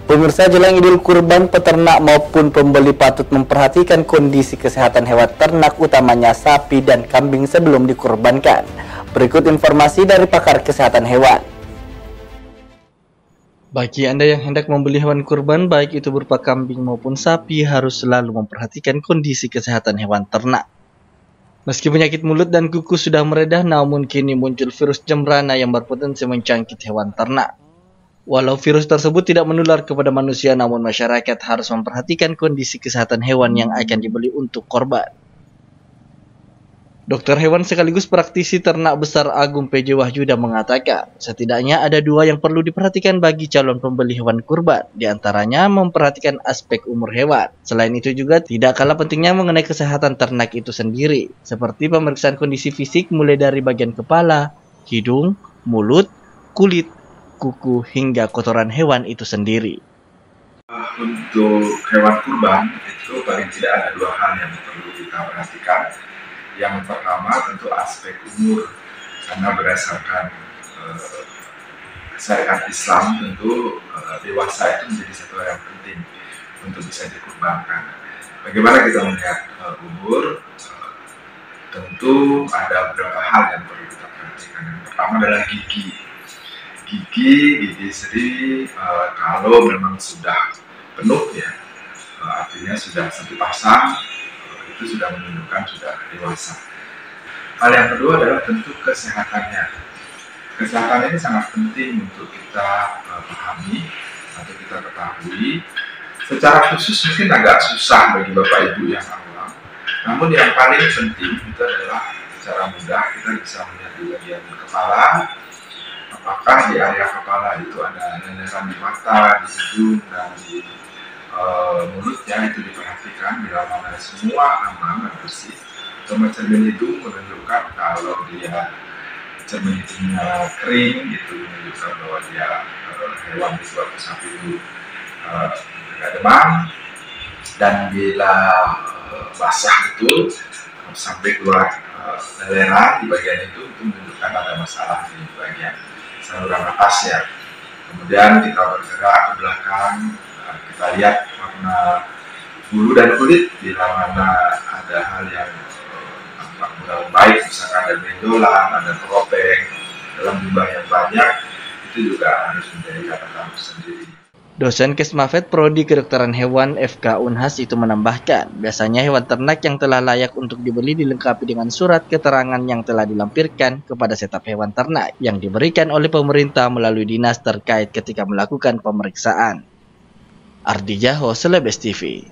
Pemirsa, jelang Idul Kurban, peternak maupun pembeli patut memperhatikan kondisi kesehatan hewan ternak, utamanya sapi dan kambing sebelum dikurbankan. Berikut informasi dari pakar kesehatan hewan. Bagi Anda yang hendak membeli hewan kurban, baik itu berupa kambing maupun sapi, harus selalu memperhatikan kondisi kesehatan hewan ternak. Meski penyakit mulut dan kuku sudah meredah, namun kini muncul virus jembrana yang berpotensi mencangkit hewan ternak. Walau virus tersebut tidak menular kepada manusia, namun masyarakat harus memperhatikan kondisi kesehatan hewan yang akan dibeli untuk korban. Dokter hewan sekaligus praktisi ternak besar Agung PJ Wahyuda mengatakan, setidaknya ada dua yang perlu diperhatikan bagi calon pembeli hewan kurban, diantaranya memperhatikan aspek umur hewan. Selain itu juga tidak kalah pentingnya mengenai kesehatan ternak itu sendiri, seperti pemeriksaan kondisi fisik mulai dari bagian kepala, hidung, mulut, kulit, kuku, hingga kotoran hewan itu sendiri. Untuk hewan kurban itu paling tidak ada dua hal yang perlu kita perhatikan. Yang pertama tentu aspek umur, karena berdasarkan syariat Islam tentu dewasa itu menjadi satu hal yang penting untuk bisa dikurbankan. Bagaimana kita melihat umur? Tentu ada beberapa hal yang perlu kita perhatikan. Yang pertama adalah gigi. Gigi sendiri kalau memang sudah penuh ya, artinya sudah satu pasang, itu sudah menunjukkan sudah dewasa. Hal yang kedua adalah tentu kesehatannya. Kesehatan ini sangat penting untuk kita pahami atau kita ketahui. Secara khusus mungkin agak susah bagi Bapak Ibu yang awam. Namun yang paling penting itu adalah secara mudah kita bisa melihat di bagian kepala. Apakah di area kepala itu ada leleran di mata, di hidung, dan di mulutnya itu diperhatikan bila mana semua aman dan bersih. Sama cermin hidung menunjukkan kalau dia cermin hidungnya kering, itu menunjukkan bahwa dia hewan di suatu sapi itu tidak demam. Dan bila basah betul sampai keluar leleran di bagian itu menunjukkan ada masalah di bagian saluran nafasnya. Kemudian kita bergerak ke belakang, kita lihat warna bulu dan kulit, bila mana ada hal yang tampak kurang baik, misalkan ada benjolan, ada keropeng dalam jumlah yang banyak, itu juga harus menjadi catatan sendiri. Dosen Kesmafet Prodi Kedokteran Hewan FK Unhas itu menambahkan, biasanya hewan ternak yang telah layak untuk dibeli dilengkapi dengan surat keterangan yang telah dilampirkan kepada setap hewan ternak yang diberikan oleh pemerintah melalui dinas terkait ketika melakukan pemeriksaan. Ardi Jaho, Celebes TV.